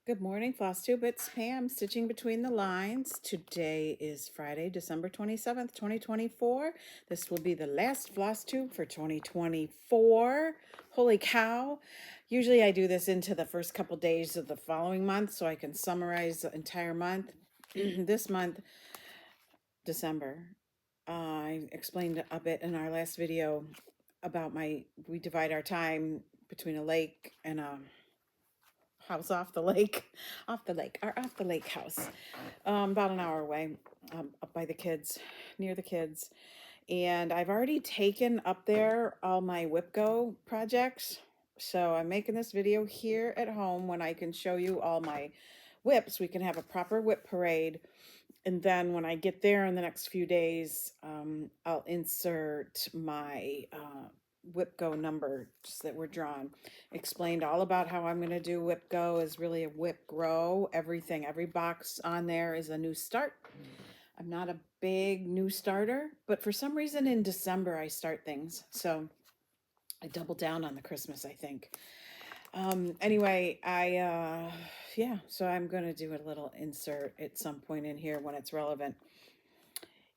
Good morning, Flosstube. It's Pam, stitching between the lines. Today is Friday, December 27th, 2024. This will be the last Flosstube for 2024. Holy cow. Usually I do this into the first couple days of the following month so I can summarize the entire month. This month, December, I explained a bit in our last video about we divide our time between a lake and a house off the lake, off the lake house, about an hour away, up by the kids, near the kids. And I've already taken up there all my WhipGo projects. So I'm making this video here at home when I can show you all my whips. We can have a proper whip parade. And then when I get there in the next few days, I'll insert my WhipGo numbers that were drawn. Explained all about how I'm going to do WhipGo is really a whip grow. Everything, every box on there is a new start. I'm not a big new starter, but for some reason in December I start things. So I double down on the Christmas, I think. Anyway, yeah, so I'm going to do a little insert at some point in here when it's relevant.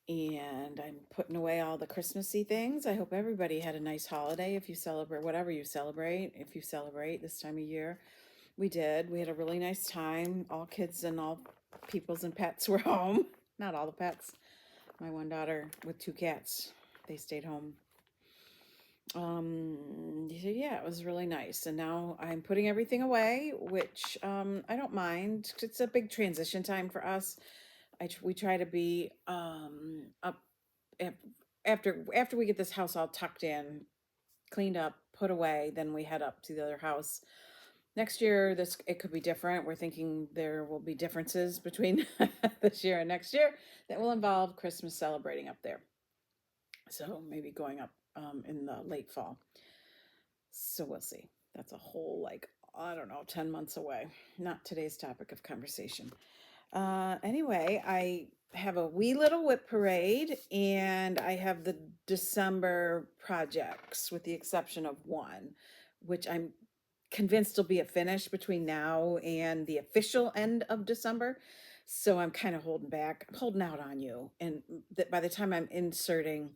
And I'm putting away all the Christmassy things. I hope everybody had a nice holiday if you celebrate, whatever you celebrate, if you celebrate this time of year. We did. We had a really nice time. All kids and all peoples and pets were home. Not all the pets. My one daughter with 2 cats, they stayed home. Yeah, it was really nice. And now I'm putting everything away, which I don't mind. It's a big transition time for us. We try to be up after we get this house all tucked in, cleaned up, put away, then we head up to the other house. Next year, it could be different. We're thinking there will be differences between this year and next year that will involve Christmas celebrating up there. So maybe going up in the late fall. So we'll see. That's a whole, like, I don't know, 10 months away. Not today's topic of conversation. Anyway, I have a wee little whip parade, and I have the December projects with the exception of one, which I'm convinced will be a finish between now and the official end of December. So I'm kind of holding out on you. And by the time I'm inserting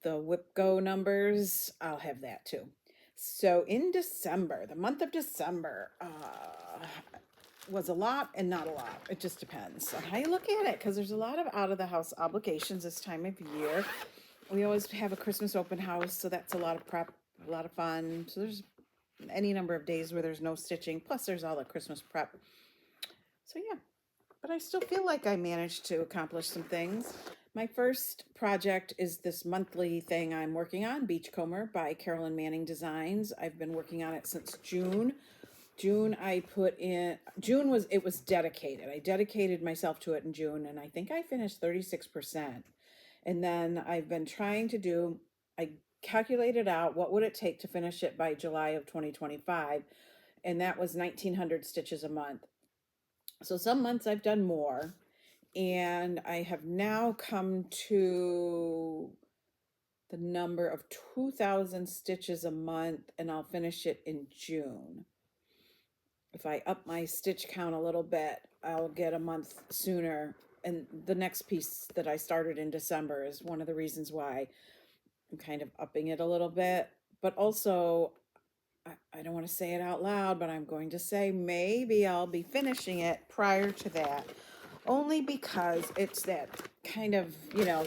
the WhipGo numbers, I'll have that too. So in December, the month of December, was a lot and not a lot. It just depends on how you look at it, because there's a lot of out of the house obligations this time of year. We always have a Christmas open house, so that's a lot of prep, a lot of fun. So there's any number of days where there's no stitching, plus there's all the Christmas prep. So yeah, but I still feel like I managed to accomplish some things. My first project is this monthly thing I'm working on, Beachcomber by Carolyn Manning Designs. I've been working on it since June. It was dedicated. I dedicated myself to it in June, and I think I finished 36%. And then I've been trying to I calculated out what would it take to finish it by July of 2025, and that was 1,900 stitches a month. So some months I've done more, and I have now come to the number of 2,000 stitches a month, and I'll finish it in June. If I up my stitch count a little bit, I'll get a month sooner. And the next piece that I started in December is one of the reasons why I'm kind of upping it a little bit. But also, I don't want to say it out loud, but I'm going to say maybe I'll be finishing it prior to that. Only because it's that kind of,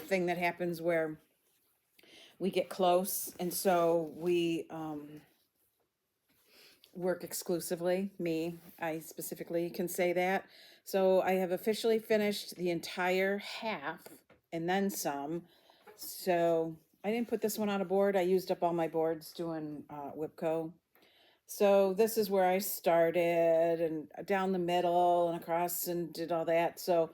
thing that happens where we get close. And so we work exclusively. I specifically can say that. So I have officially finished the entire half and then some. So I didn't put this one on a board. I used up all my boards doing WhipGo. So this is where I started, and down the middle and across and did all that. So,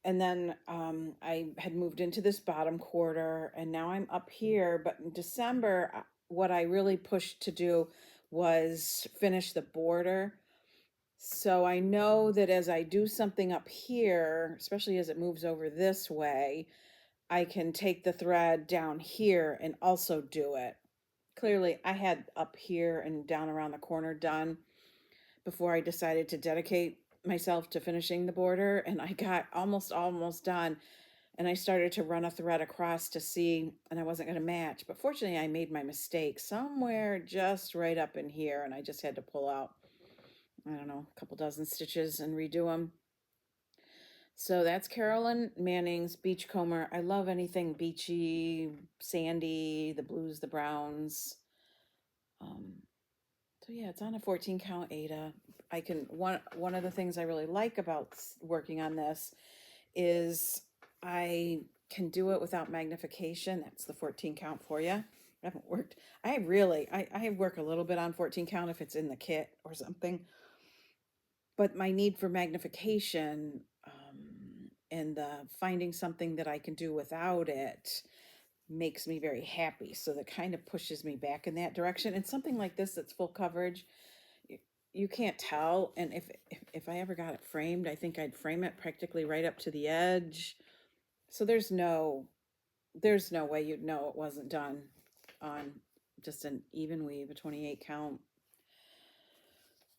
and then I had moved into this bottom quarter, and now I'm up here. But in December, what I really pushed to do was finish the border. So I know that as I do something up here, especially as it moves over this way, I can take the thread down here and also do it. Clearly I had up here and down around the corner done, before I decided to dedicate myself to finishing the border, and I got almost done, and I started to run a thread across to see, and I wasn't going to match, but fortunately I made my mistake somewhere just right up in here, and I just had to pull out, I don't know, a couple dozen stitches and redo them. So that's Carolyn Manning's Beachcomber. I love anything beachy, sandy, the blues, the browns. So yeah, it's on a 14 count Aida. I can one of the things I really like about working on this is I can do it without magnification. That's the 14 count for you. I haven't worked. I work a little bit on 14 count if it's in the kit or something. But my need for magnification and finding something that I can do without it makes me very happy. So that kind of pushes me back in that direction. And something like this that's full coverage, you can't tell. And if I ever got it framed, I think I'd frame it practically right up to the edge. So there's no way you'd know it wasn't done on just an even weave, a 28 count.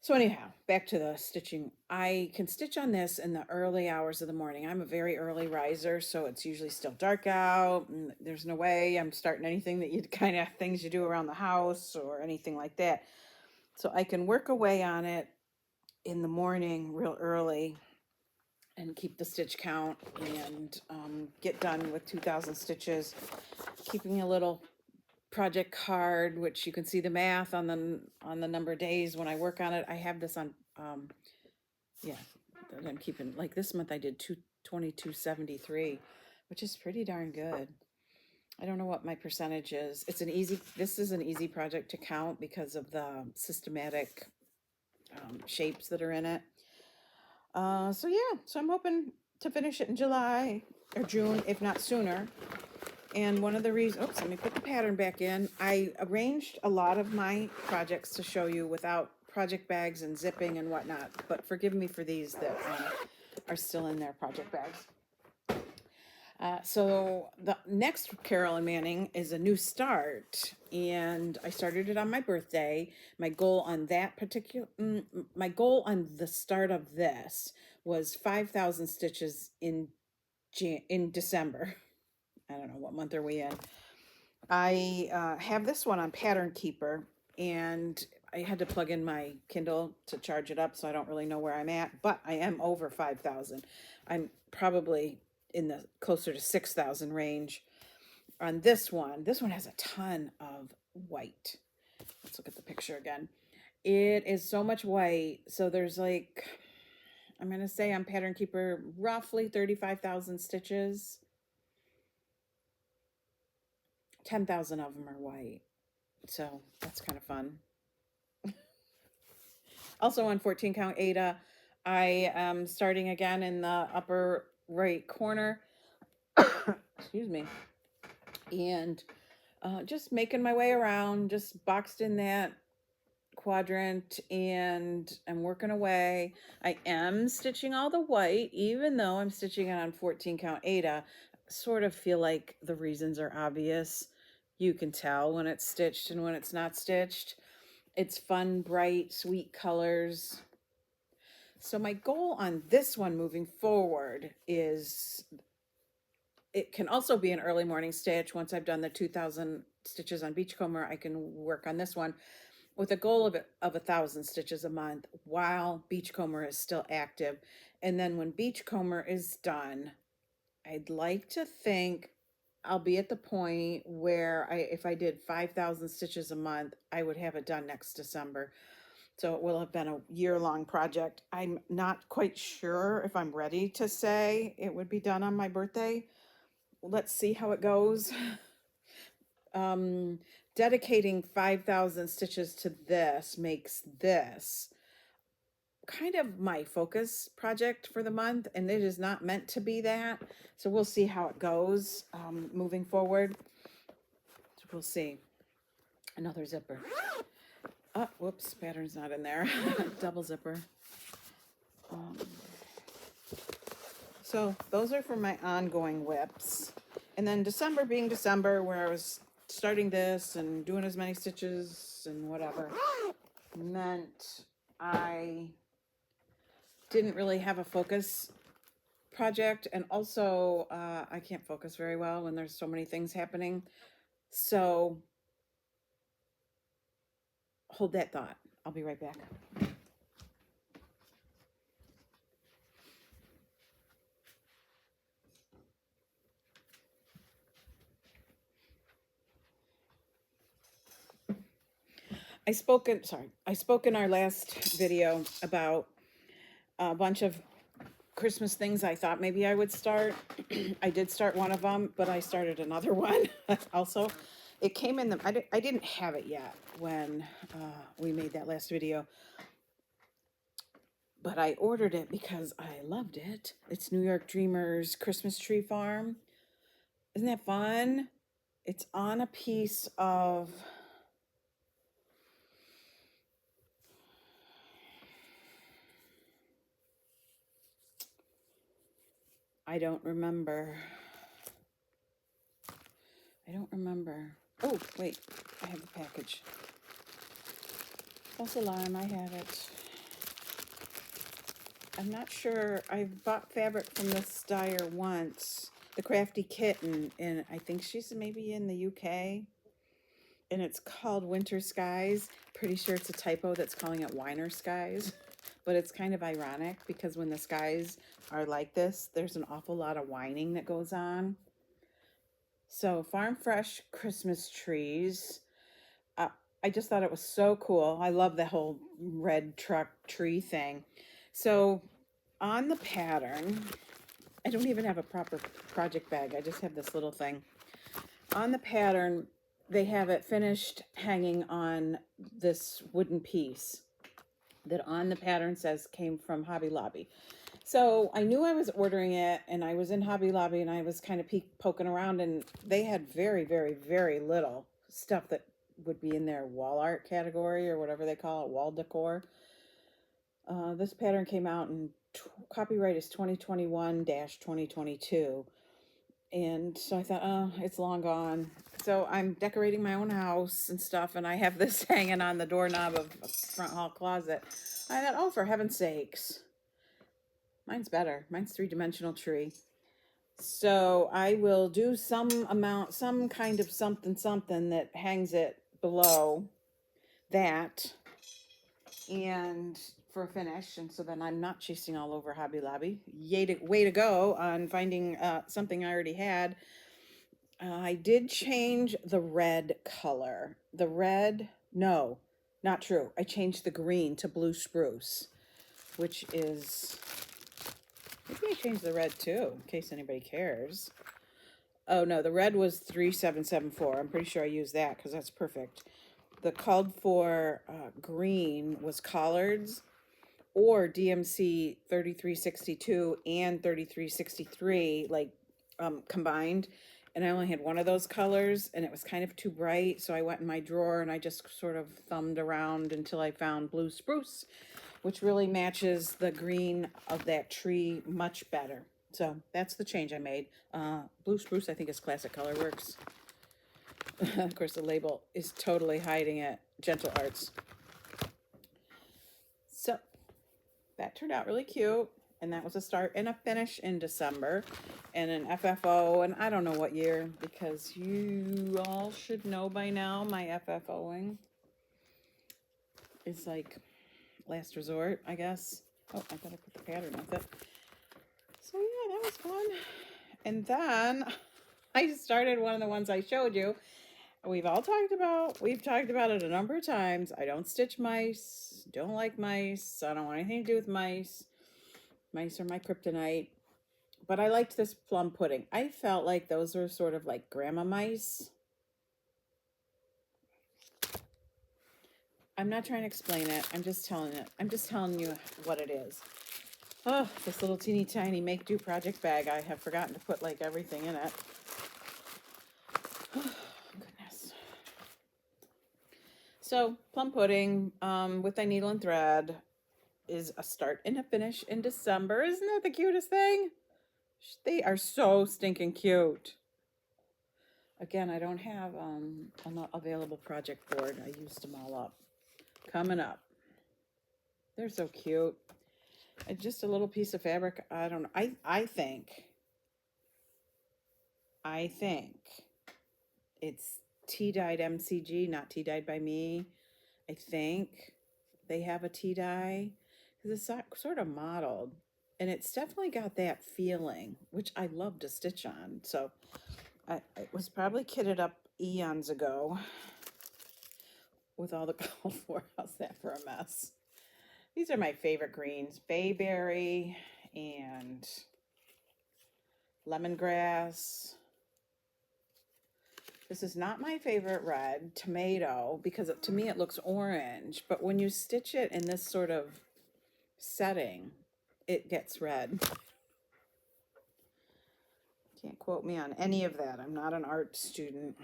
So anyhow, back to the stitching. I can stitch on this in the early hours of the morning. I'm a very early riser, so it's usually still dark out, and there's no way I'm starting anything that you kind of things you do around the house or anything like that. So I can work away on it in the morning real early and keep the stitch count and get done with 2,000 stitches, keeping a little project card, which you can see the math on the number of days when I work on it. I have this on yeah, that I'm keeping. Like this month I did 2273, which is pretty darn good. I don't know what my percentage is. This is an easy project to count because of the systematic shapes that are in it. So yeah, so I'm hoping to finish it in July or June, if not sooner. And one of the reasons, oops, let me put the pattern back in. I arranged a lot of my projects to show you without project bags and zipping and whatnot, but forgive me for these that are still in their project bags. So the next Carolyn Manning is a new start, and I started it on my birthday. My goal on the start of this was 5,000 stitches in December. I don't know, what month are we in? I have this one on Pattern Keeper, and I had to plug in my Kindle to charge it up, so I don't really know where I'm at, but I am over 5,000. I'm probably in the closer to 6,000 range on this one. This one has a ton of white. Let's look at the picture again. It is so much white. So there's like, I'm going to say on Pattern Keeper, roughly 35,000 stitches. 10,000 of them are white. So that's kind of fun. Also on 14 count Aida, I am starting again in the upper right corner. Excuse me. And just making my way around, just boxed in that quadrant, and I'm working away. I am stitching all the white, even though I'm stitching it on 14 count Aida. Sort of feel like the reasons are obvious. You can tell when it's stitched and when it's not stitched. It's fun, bright, sweet colors. So my goal on this one moving forward is, it can also be an early morning stitch. Once I've done the 2,000 stitches on Beachcomber, I can work on this one with a goal of 1,000 stitches a month while Beachcomber is still active. And then when Beachcomber is done, I'd like to think I'll be at the point where if I did 5,000 stitches a month, I would have it done next December. So it will have been a year-long project. I'm not quite sure if I'm ready to say it would be done on my birthday. Let's see how it goes. Dedicating 5,000 stitches to this makes this kind of my focus project for the month, and it is not meant to be that. So we'll see how it goes moving forward. So we'll see. Another zipper. Oh, whoops, pattern's not in there. Double zipper. So those are for my ongoing whips. And then December being December, where I was starting this and doing as many stitches and whatever, meant I didn't really have a focus project, and also I can't focus very well when there's so many things happening. So hold that thought. I'll be right back. I spoke in our last video about a bunch of Christmas things I thought maybe I would start. I did start one of them, but I started another one also. It came in I didn't have it yet when we made that last video, but I ordered it because I loved it. It's New York Dreamers Christmas Tree Farm. Isn't that fun? It's on a piece of, I don't remember. Oh, wait, I have the package. False alarm, I have it. I'm not sure. I've bought fabric from this dyer once, the Crafty Kitten, and I think she's maybe in the UK. And it's called Winter Skies. Pretty sure it's a typo that's calling it Winer Skies. But it's kind of ironic because when the skies are like this, there's an awful lot of whining that goes on. So Farm Fresh Christmas trees. I just thought it was so cool. I love the whole red truck tree thing. So on the pattern, I don't even have a proper project bag. I just have this little thing. On the pattern, they have it finished hanging on this wooden piece that on the pattern says came from Hobby Lobby. So I knew I was ordering it, and I was in Hobby Lobby, and I was kind of poking around, and they had very, very, very little stuff that would be in their wall art category or whatever they call it, wall decor. This pattern came out and copyright is 2021-2022. And so I thought, oh, it's long gone. So I'm decorating my own house and stuff, and I have this hanging on the doorknob of a front hall closet. I thought, oh, for heaven's sakes. Mine's better. Mine's 3-dimensional tree. So I will do some kind of something that hangs it below that, and for a finish, and so then I'm not chasing all over Hobby Lobby. Way to go on finding something I already had. I did change the red color. No, not true. I changed the green to blue spruce, which is, maybe I changed the red too, in case anybody cares. Oh no, the red was 3774. I'm pretty sure I used that because that's perfect. The called for green was collards or DMC 3362 and 3363, like combined. And I only had one of those colors, and it was kind of too bright. So I went in my drawer and I just sort of thumbed around until I found blue spruce, which really matches the green of that tree much better. So that's the change I made. Blue spruce, I think, is Classic Colorworks. Of course, the label is totally hiding it. Gentle Arts. So that turned out really cute. And that was a start and a finish in December. And an FFO, and I don't know what year, because you all should know by now my FFOing is like last resort, I guess. Oh, I better put the pattern with it. So yeah, that was fun. And then I started one of the ones I showed you. We've talked about it a number of times. I don't stitch mice, don't like mice, I don't want anything to do with mice. Mice are my kryptonite. But I liked this plum pudding. I felt like those were sort of like grandma mice. I'm not trying to explain it. I'm just telling you what it is. Oh, this little teeny tiny make do project bag. I have forgotten to put like everything in it. Oh, goodness. So plum pudding with a needle and thread is a start and a finish in December. Isn't that the cutest thing? They are so stinking cute. Again, I don't have an available project board. I used them all up. Coming up. They're so cute. And just a little piece of fabric. I don't know. I think it's tea-dyed MCG, not tea-dyed by me. I think they have a tea-dye because it's sort of modeled. And it's definitely got that feeling, which I love to stitch on. So it was probably kitted up eons ago with all the Gulf War. How's that for a mess? These are my favorite greens. Bayberry and lemongrass. This is not my favorite red, tomato, because to me it looks orange. But when you stitch it in this sort of setting, it gets red. Can't quote me on any of that. I'm not an art student.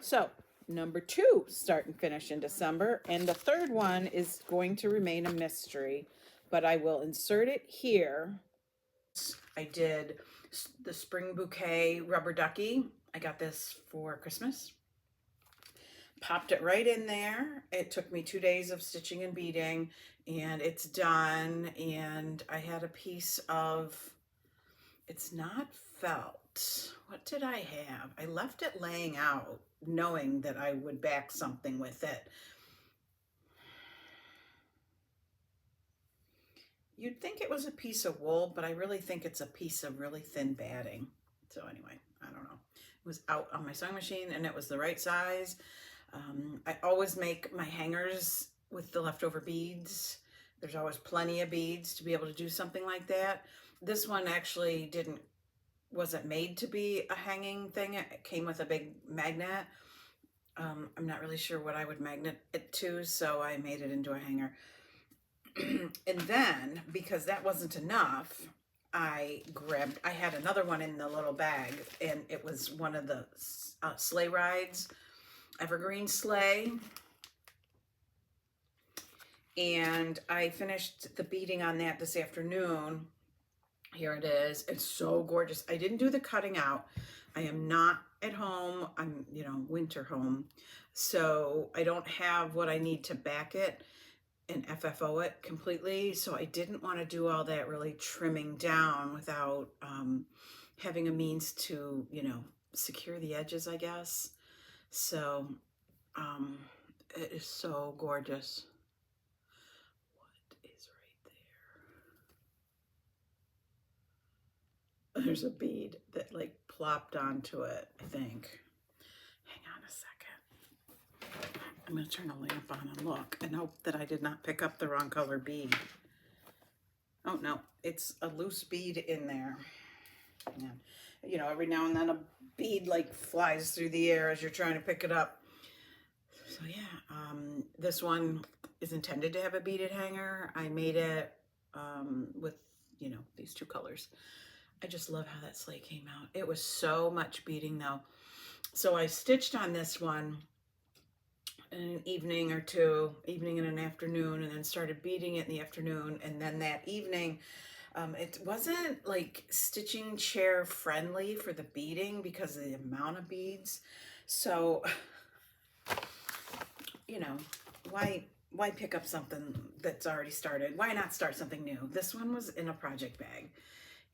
So, number 2, start and finish in December. And the third one is going to remain a mystery, but I will insert it here. I did the Spring Bouquet rubber ducky. I got this for Christmas. Popped it right in there. It took me 2 days of stitching and beading, and it's done. And I had a piece of, it's not felt. What did I have? I left it laying out, knowing that I would back something with it. You'd think it was a piece of wool, but I really think it's a piece of really thin batting. So anyway, I don't know. It was out on my sewing machine and it was the right size. I always make my hangers with the leftover beads. There's always plenty of beads to be able to do something like that. This one actually wasn't made to be a hanging thing. It came with a big magnet. I'm not really sure what I would magnet it to, so I made it into a hanger. And then, because that wasn't enough, I had another one in the little bag, and it was one of the sleigh rides, evergreen sleigh. And I finished the beading on that this afternoon. Here it is. It's so gorgeous. I didn't do the cutting out. I am not at home. I'm, winter home. So I don't have what I need to back it and FFO it completely. So I didn't want to do all that really trimming down without having a means to, secure the edges, I guess. So it is so gorgeous. What is right there? There's a bead that like plopped onto it, I think. Hang on a second. I'm going to turn the lamp on and look and hope that I did not pick up the wrong color bead. Oh, no, it's a loose bead in there. And, every now and then a bead like flies through the air as you're trying to pick it up. So yeah, this one is intended to have a beaded hanger. I made it with, these 2 colors. I just love how that sleigh came out. It was so much beading though. So I stitched on this one in an evening or two, evening and an afternoon, and then started beading it in the afternoon. And then that evening, it wasn't like stitching chair friendly for the beading because of the amount of beads. So, why pick up something that's already started? Why not start something new? This one was in a project bag.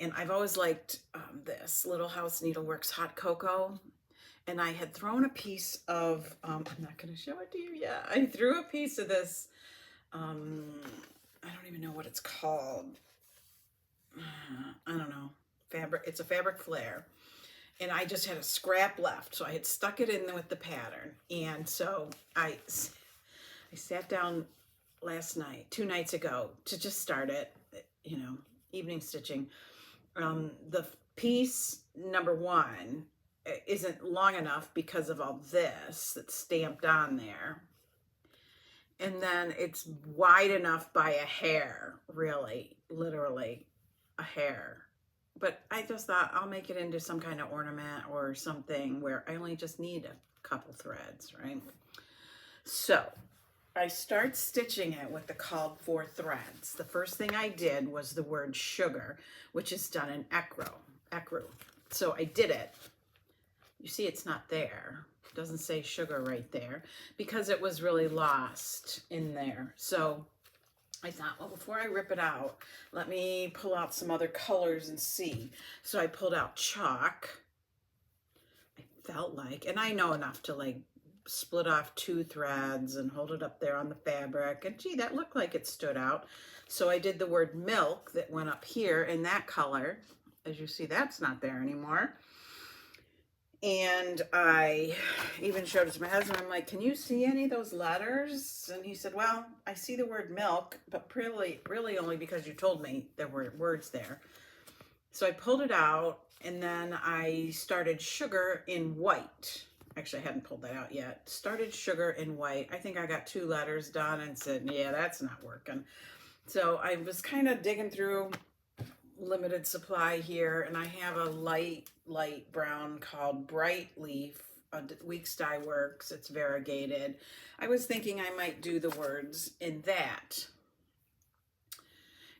And I've always liked this Little House Needleworks Hot Cocoa. And I had thrown a piece of, I'm not going to show it to you yet. I threw a piece of this, I don't even know what it's called. I don't know, fabric. It's a fabric flare. And I just had a scrap left. So I had stuck it in with the pattern. And so I sat down last night, 2 nights ago, to just start it, evening stitching. The piece number 1 isn't long enough because of all this that's stamped on there. And then it's wide enough by a hair, really, literally a hair. But I just thought I'll make it into some kind of ornament or something where I only just need a couple threads, right? So I start stitching it with the called for threads. The first thing I did was the word sugar, which is done in ecru. So I did it You see it's not there. It doesn't say sugar right there because it was really lost in there. So I thought, well, before I rip it out, let me pull out some other colors and see. So I pulled out chalk. I felt like, and I know enough to like split off 2 threads and hold it up there on the fabric. And gee, that looked like it stood out. So I did the word milk that went up here in that color. As you see, that's not there anymore. And I even showed it to my husband. I'm like, can you see any of those letters? And he said, well, I see the word milk, but really only because you told me there were words there. So I pulled it out, and then I started sugar in white. Actually, I hadn't pulled that out yet. Started sugar in white. I think I got 2 letters done and said, yeah, that's not working. So I was kind of digging through limited supply here, and I have a light brown called Bright Leaf. Weeks Dye Works. It's variegated. I was thinking I might do the words in that.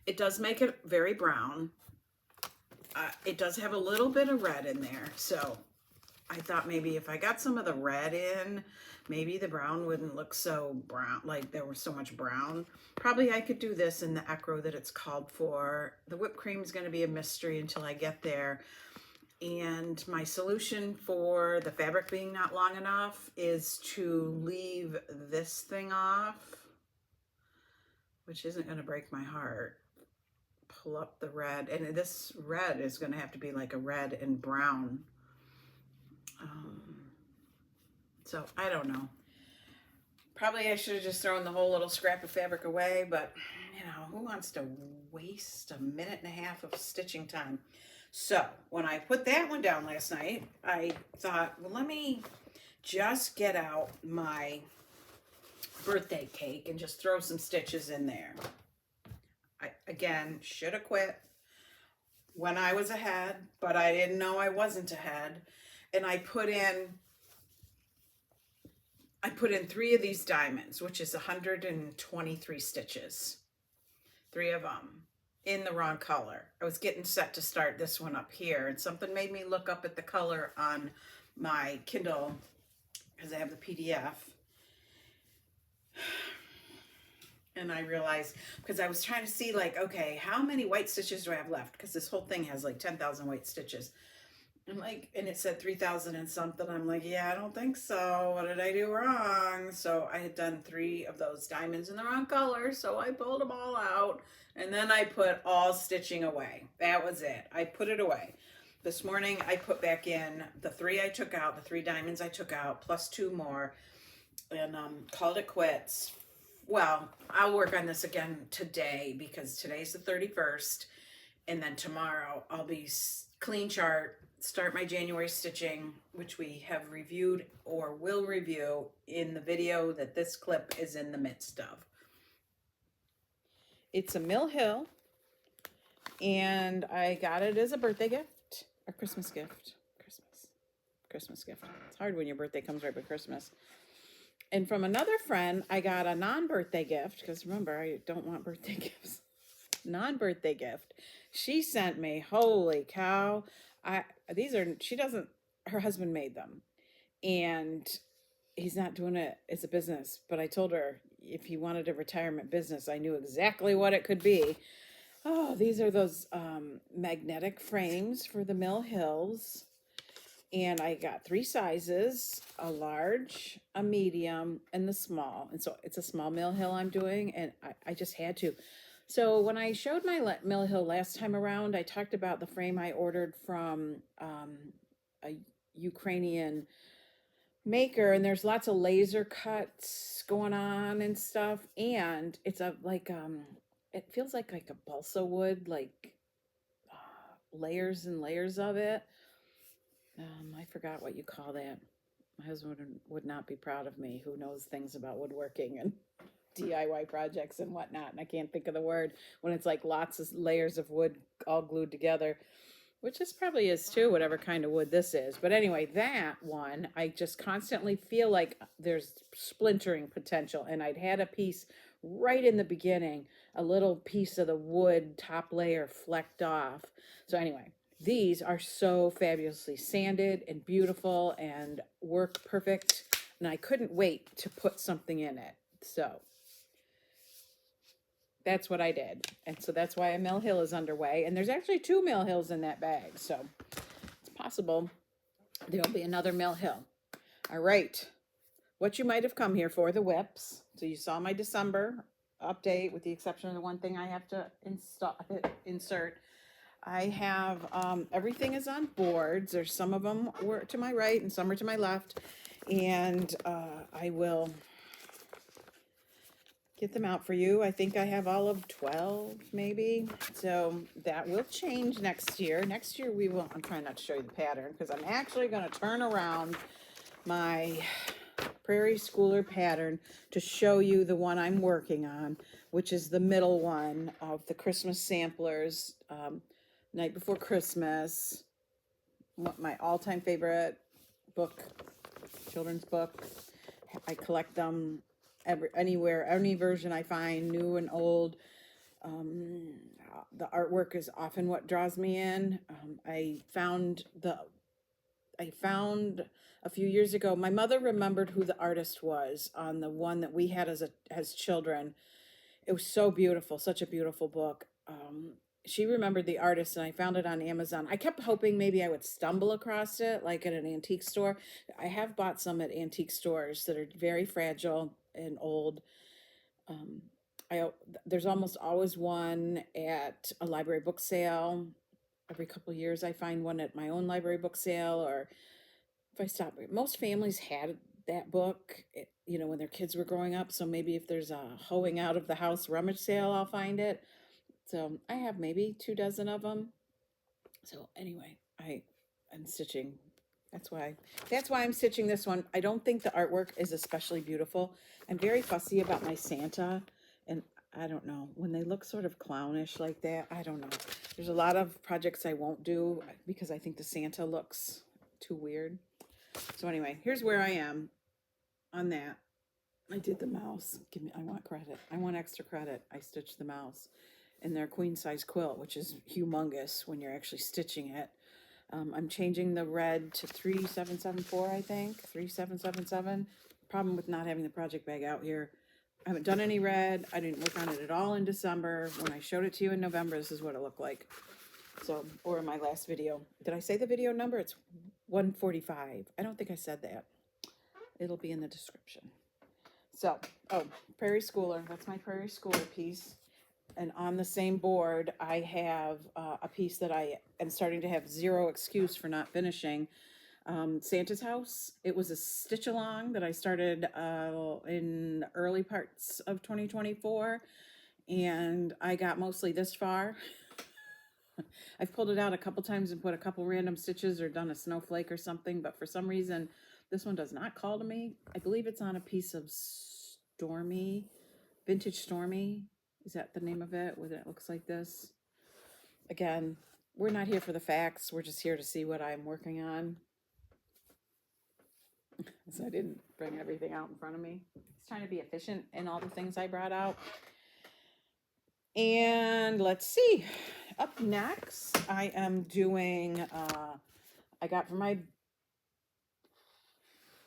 It does make it very brown. It does have a little bit of red in there, so I thought maybe if I got some of the red in, maybe the brown wouldn't look so brown, like there was so much brown. Probably I could do this in the Ecro that it's called for. The whipped cream is going to be a mystery until I get there. And my solution for the fabric being not long enough is to leave this thing off, which isn't going to break my heart. Pull up the red, and this red is going to have to be like a red and brown. So I don't know. Probably I should have just thrown the whole little scrap of fabric away, but you know, who wants to waste a minute and a half of stitching time? So when I put that one down last night, I thought, well, let me just get out my birthday cake and just throw some stitches in there. I, again, should have quit when I was ahead, but I didn't know I wasn't ahead. And I put in 3 of these diamonds, which is 123 stitches. 3 of them in the wrong color. I was getting set to start this one up here, and something made me look up at the color on my Kindle because I have the PDF. And I realized, because I was trying to see like, okay, how many white stitches do I have left? Because this whole thing has like 10,000 white stitches. I'm like, and it said 3,000 and something. I'm like, yeah, I don't think so. What did I do wrong? So I had done 3 of those diamonds in the wrong color. So I pulled them all out, and then I put all stitching away. That was it. I put it away. This morning I put back in the 3 I took out, the 3 diamonds I took out, plus 2 more, and called it quits. Well, I'll work on this again today because today's the 31st, and then tomorrow I'll be clean chart, start my January stitching, which we have reviewed or will review in the video that this clip is in the midst of. It's a Mill Hill, and I got it as a birthday gift, a Christmas gift. Christmas gift. It's hard when your birthday comes right by Christmas. And from another friend, I got a non-birthday gift, because remember, I don't want birthday gifts. Non-birthday gift. She sent me, holy cow. Her husband made them. And he's not doing it as a business. But I told her if he wanted a retirement business, I knew exactly what it could be. Oh, these are those magnetic frames for the Mill Hills. And I got 3 sizes, a large, a medium, and the small. And so it's a small Mill Hill I'm doing, and I just had to. So when I showed my Mill Hill last time around, I talked about the frame I ordered from a Ukrainian maker, and there's lots of laser cuts going on and stuff. And it's it feels like a balsa wood, like layers and layers of it. I forgot what you call that. My husband would not be proud of me, who knows things about woodworking and DIY projects and whatnot. And I can't think of the word when it's like lots of layers of wood all glued together, which this probably is too, whatever kind of wood this is. But anyway, that one, I just constantly feel like there's splintering potential. And I'd had a piece right in the beginning, a little piece of the wood top layer flecked off. So anyway, These are so fabulously sanded and beautiful and work perfect. And I couldn't wait to put something in it. So that's what I did. And so that's why a Mill Hill is underway. And there's actually 2 Mill Hills in that bag. So it's possible there'll be another Mill Hill. All right. What you might have come here for, the whips. So you saw my December update, with the exception of the one thing I have to insert. I have, everything is on boards. There's some of them were to my right and some are to my left. And I will get them out for you. I think I have all of 12 maybe. So that will change next year. Next year we will, I'm trying not to show you the pattern because I'm actually going to turn around my Prairie Schooler pattern to show you the one I'm working on, which is the middle one of the Christmas samplers, Night Before Christmas, my all-time favorite book, children's book. I collect them anywhere, any version I find, new and old. The artwork is often what draws me in. I found a few years ago, my mother remembered who the artist was on the one that we had as children. It was so beautiful, such a beautiful book. She remembered the artist, and I found it on Amazon. I kept hoping maybe I would stumble across it, like at an antique store. I have bought some at antique stores that are very fragile and old. Um, there's almost always one at a library book sale. Every couple of years, I find one at my own library book sale, or if I stop. Most families had that book, when their kids were growing up. So maybe if there's a hoeing out of the house rummage sale, I'll find it. So I have maybe 2 dozen of them. So anyway, I'm stitching. That's why I'm stitching this one. I don't think the artwork is especially beautiful. I'm very fussy about my Santa, and I don't know, when they look sort of clownish like that, I don't know. There's a lot of projects I won't do because I think the Santa looks too weird. So anyway, here's where I am on that. I did the mouse. I want credit. I want extra credit. I stitched the mouse in their queen size quilt, which is humongous when you're actually stitching it. I'm changing the red to 3774, I think, 3777. Problem with not having the project bag out here, I haven't done any red. I didn't work on it at all in December. When I showed it to you in November, this is what it looked like. So, or in my last video. Did I say the video number? It's 145. I don't think I said that. It'll be in the description. So, Prairie Schooler. That's my Prairie Schooler piece. And on the same board, I have a piece that I am starting to have zero excuse for not finishing. Santa's House. It was a stitch along that I started in early parts of 2024. And I got mostly this far. I've pulled it out a couple times and put a couple random stitches or done a snowflake or something. But for some reason, this one does not call to me. I believe it's on a piece of Stormy, Vintage Stormy. Is that the name of it? Whether it looks like this. Again, we're not here for the facts. We're just here to see what I'm working on. So I didn't bring everything out in front of me. Just trying to be efficient in all the things I brought out. And let's see. Up next, I am doing, I got for my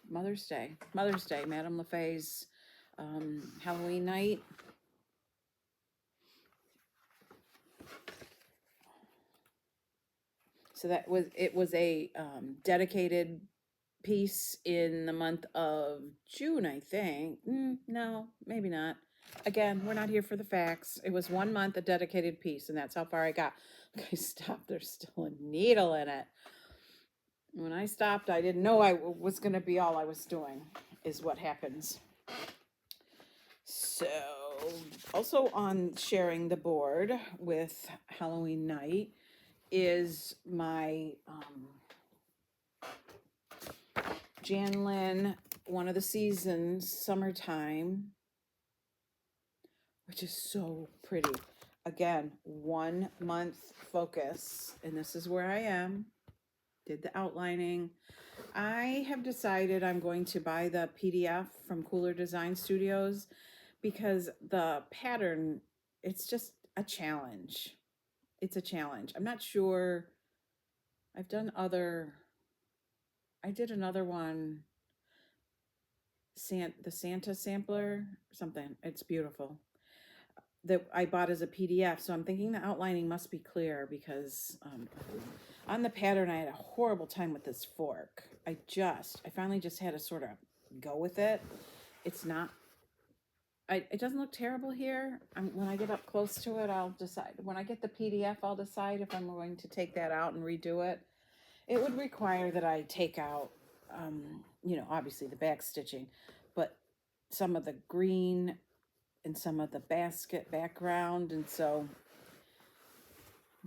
Mother's Day, Madame LaFay's Halloween night. So it was a dedicated piece in the month of June, I think. No, maybe not. Again, we're not here for the facts. It was 1 month, a dedicated piece, and that's how far I got. I stopped. There's still a needle in it. When I stopped, I didn't know I was going to be all I was doing, is what happens. So, also on sharing the board with Halloween night is my Jan Lynn, One of the Seasons, Summertime, which is so pretty. Again, 1 month focus, and this is where I am. Did the outlining. I have decided I'm going to buy the PDF from Cooler Design Studios because the pattern, it's just a challenge. It's a challenge. I'm not sure I've done other, I did another one, the Santa sampler, something. It's beautiful. That I bought as a PDF. So I'm thinking the outlining must be clear because on the pattern, I had a horrible time with this fork. I finally just had to sort of go with it. It's not, it doesn't look terrible here. When I get up close to it, I'll decide. When I get the PDF, I'll decide if I'm going to take that out and redo it. It would require that I take out, obviously the back stitching, but some of the green and some of the basket background. And so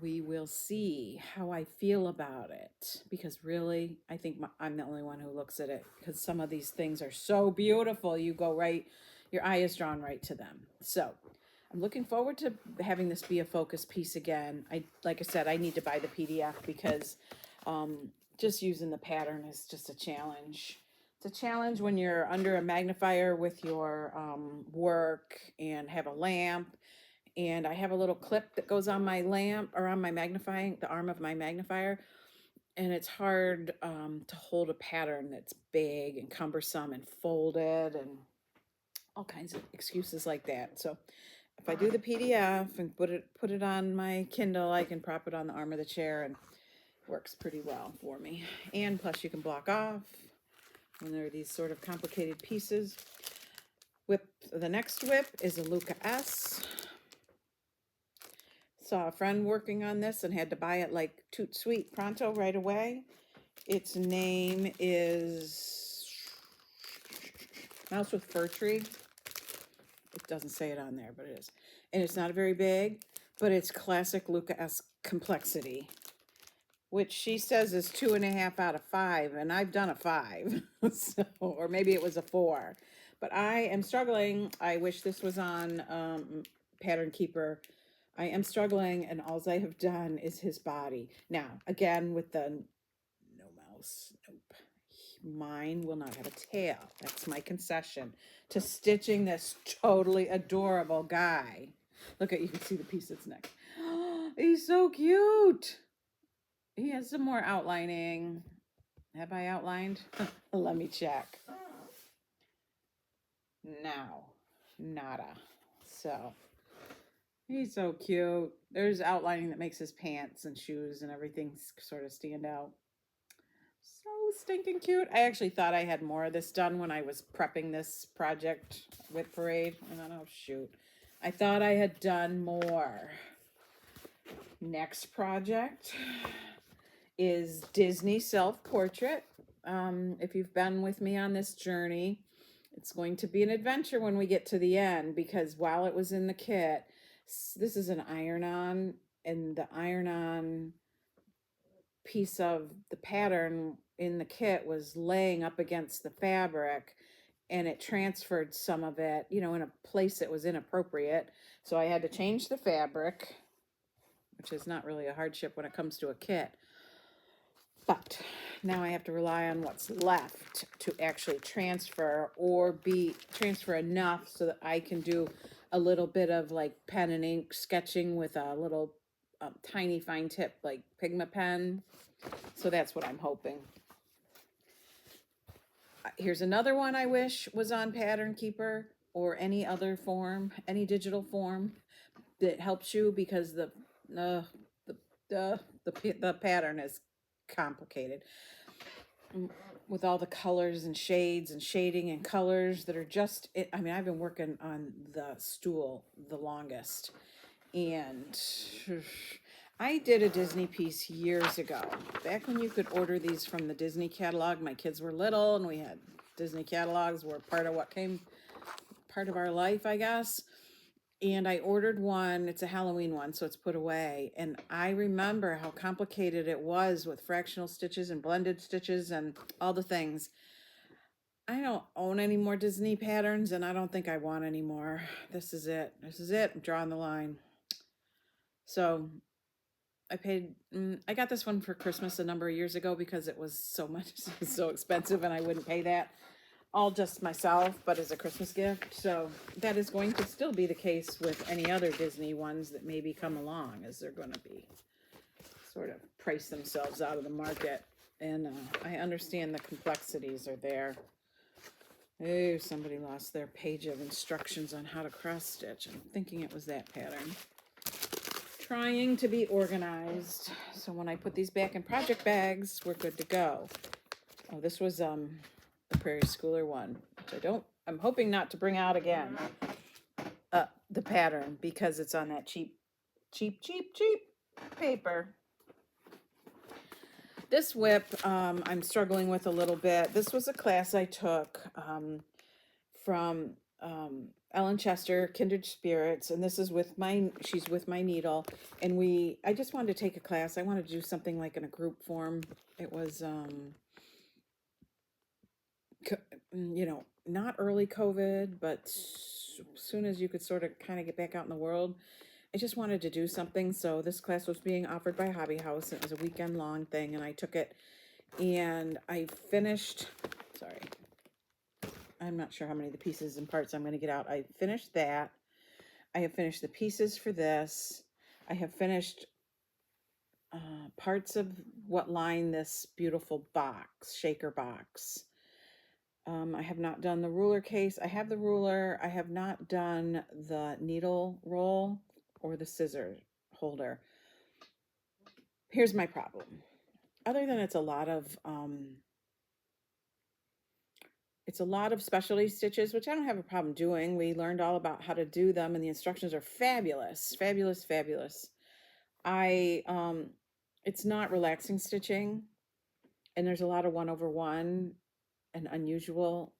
we will see how I feel about it, because really, I think I'm the only one who looks at it, because some of these things are so beautiful. You go right, your eye is drawn right to them. So I'm looking forward to having this be a focus piece again. Like I said, I need to buy the PDF because just using the pattern is just a challenge. It's a challenge when you're under a magnifier with your work and have a lamp. And I have a little clip that goes on my lamp or on my the arm of my magnifier. And it's hard to hold a pattern that's big and cumbersome and folded and all kinds of excuses like that. So if I do the PDF and put it on my Kindle, I can prop it on the arm of the chair, and it works pretty well for me. And plus you can block off when there are these sort of complicated pieces. The next whip is a Luca S. Saw a friend working on this and had to buy it like toot sweet pronto right away. Its name is Mouse with Fir Tree. It doesn't say it on there, but it is. And it's not very big, but it's classic Luca-esque complexity, which she says is 2.5 out of 5, and I've done a 5, so, or maybe it was a 4. But I am struggling. I wish this was on Pattern Keeper. I am struggling, and all I have done is his body. Now, again, with the no mouse, nope. Mine will not have a tail. That's my concession to stitching this totally adorable guy. Look at, you can see the piece that's next. He's so cute. He has some more outlining. Have I outlined? Let me check. No, nada. So he's so cute. There's outlining that makes his pants and shoes and everything sort of stand out. So stinking cute. I actually thought I had more of this done when I was prepping this project with Parade. And then, oh shoot, I thought I had done more. Next project is Disney Self-Portrait. If you've been with me on this journey, it's going to be an adventure when we get to the end, because while it was in the kit, this is an iron-on, and the iron-on piece of the pattern in the kit was laying up against the fabric, and it transferred some of it, in a place that was inappropriate. So I had to change the fabric, which is not really a hardship when it comes to a kit. But now I have to rely on what's left to actually transfer, or transfer enough so that I can do a little bit of like pen and ink sketching with a little tiny fine tip like Pigma pen. So that's what I'm hoping. Here's another one I wish was on Pattern Keeper or any other form, any digital form that helps you, because the pattern is complicated with all the colors and shades and shading and colors that are just, I mean, I've been working on the stool the longest, and I did a Disney piece years ago, back when you could order these from the Disney catalog. My kids were little and we had Disney catalogs were part of our life, I guess. And I ordered one. It's a Halloween one, so it's put away. And I remember how complicated it was with fractional stitches and blended stitches and all the things. I don't own any more Disney patterns, and I don't think I want any more. This is it. This is it. I'm drawing the line. So I got this one for Christmas a number of years ago because it was so expensive, and I wouldn't pay that all just myself, but as a Christmas gift. So that is going to still be the case with any other Disney ones that maybe come along, as they're going to be sort of price themselves out of the market. And I understand the complexities are there. Oh, somebody lost their page of instructions on how to cross stitch. I'm thinking it was that pattern. Trying to be organized, so when I put these back in project bags, we're good to go. Oh, this was the Prairie Schooler one, which I'm hoping not to bring out again. The pattern, because it's on that cheap paper. This whip, I'm struggling with a little bit. This was a class I took from Ellen Chester, Kindred Spirits, and this is she's with my needle, and I just wanted to take a class. I wanted to do something like in a group form. It was, you know, not early COVID, but as soon as you could sort of kind of get back out in the world, I just wanted to do something. So this class was being offered by Hobby House. It was a weekend long thing, and I took it, and I finished, sorry, I'm not sure how many of the pieces and parts I'm going to get out. I finished that. I have finished the pieces for this. I have finished parts of what line this beautiful box, shaker box. I have not done the ruler case. I have the ruler. I have not done the needle roll or the scissor holder. Here's my problem. Other than it's a lot of specialty stitches, which I don't have a problem doing. We learned all about how to do them, and the instructions are fabulous, fabulous, fabulous. It's not relaxing stitching, and there's a lot of 1/1 and unusual.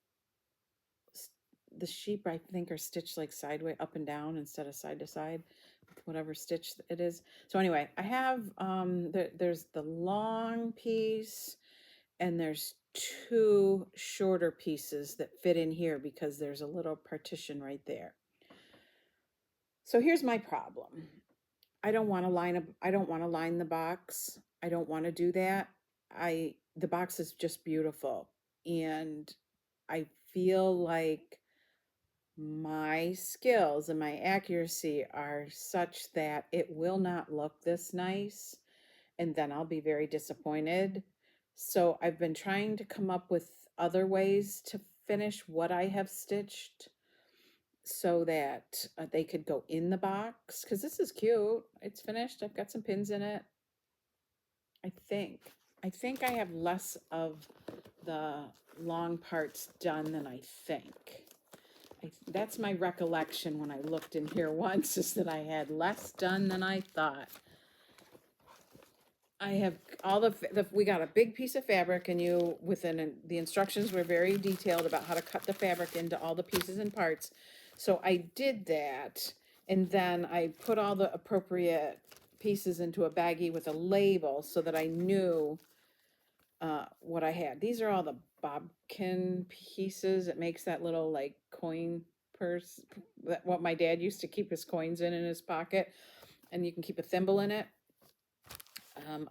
The sheep, I think, are stitched like sideways, up and down instead of side to side, whatever stitch it is. So anyway, I have there's the long piece, and there's 2 shorter pieces that fit in here because there's a little partition right there. So here's my problem. I don't want to line the box. I don't want to do that. The box is just beautiful, and I feel like my skills and my accuracy are such that it will not look this nice, and then I'll be very disappointed. So I've been trying to come up with other ways to finish what I have stitched so that they could go in the box, because this is cute. It's finished. I've got some pins in it. I think I have less of the long parts done than I think. That's my recollection when I looked in here once, is that I had less done than I thought. I have all we got a big piece of fabric, and the instructions were very detailed about how to cut the fabric into all the pieces and parts. So I did that, and then I put all the appropriate pieces into a baggie with a label so that I knew what I had. These are all the Bobbin pieces. It makes that little like coin purse, what my dad used to keep his coins in his pocket, and you can keep a thimble in it.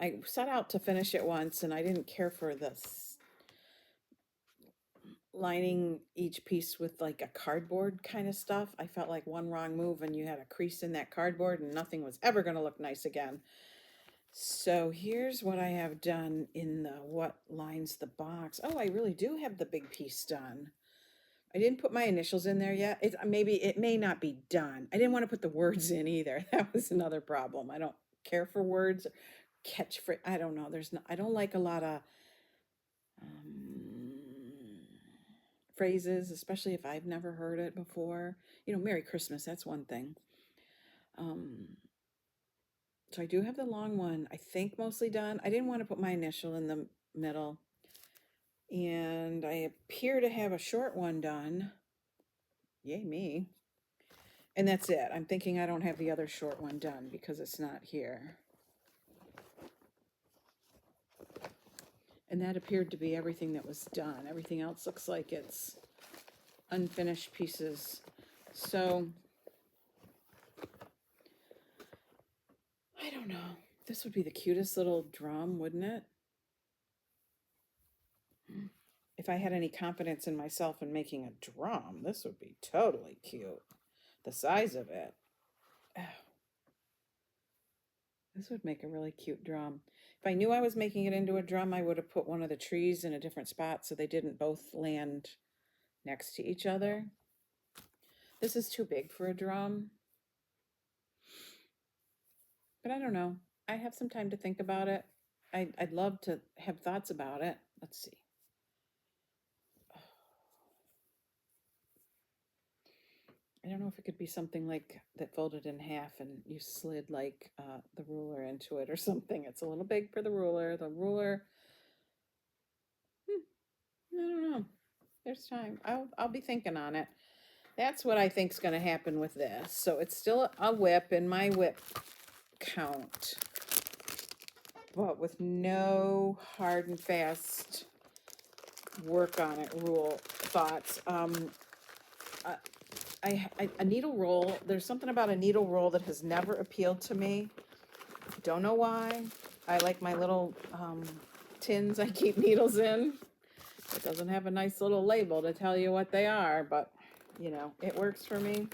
I set out to finish it once, and I didn't care for this lining each piece with like a cardboard kind of stuff. I felt like one wrong move and you had a crease in that cardboard, and nothing was ever going to look nice again. So here's what I have done in the what lines the box. Oh, I really do have the big piece done. I didn't put my initials in there yet. It may not be done. I didn't want to put the words in either. That was another problem. I don't care for words. Catchphrase. I don't know. I don't like a lot of phrases, especially if I've never heard it before. Merry Christmas, that's one thing. So I do have the long one, I think, mostly done. I didn't want to put my initial in the middle. And I appear to have a short one done. Yay me. And that's it. I'm thinking I don't have the other short one done because it's not here. And that appeared to be everything that was done. Everything else looks like it's unfinished pieces. So, I don't know. This would be the cutest little drum, wouldn't it? If I had any confidence in myself in making a drum, this would be totally cute. The size of it. Oh. This would make a really cute drum. If I knew I was making it into a drum, I would have put one of the trees in a different spot so they didn't both land next to each other. This is too big for a drum. But I don't know. I have some time to think about it. I'd love to have thoughts about it. Let's see. I don't know if it could be something like that folded in half and you slid like the ruler into it or something. It's a little big for the ruler. The ruler, I don't know. There's time. I'll be thinking on it. That's what I think's going to happen with this. So it's still a whip in my whip count, but with no hard and fast work on it rule thoughts. A needle roll, there's something about a needle roll that has never appealed to me. Don't know why. I like my little tins I keep needles in. It doesn't have a nice little label to tell you what they are, but you know, it works for me.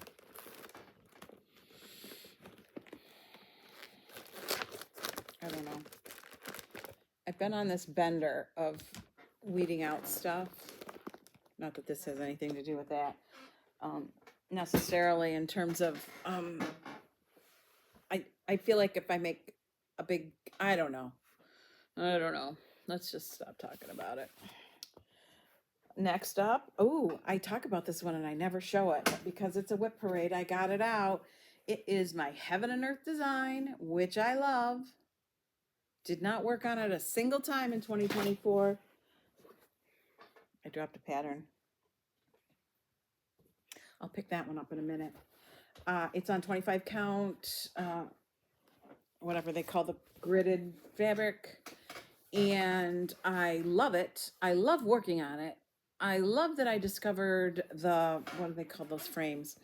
I don't know. I've been on this bender of weeding out stuff. Not that this has anything to do with that. Necessarily in terms of I feel like if I make a big, I don't know. Let's just stop talking about it. Next up, oh, I talk about this one and I never show it because it's a whip parade. I got it out. It is my Heaven and Earth design, which I love. Did not work on it a single time in 2024. I dropped a pattern. I'll pick that one up in a minute. It's on 25 count, whatever they call the gridded fabric. And I love it. I love working on it. I love that I discovered what do they call those frames?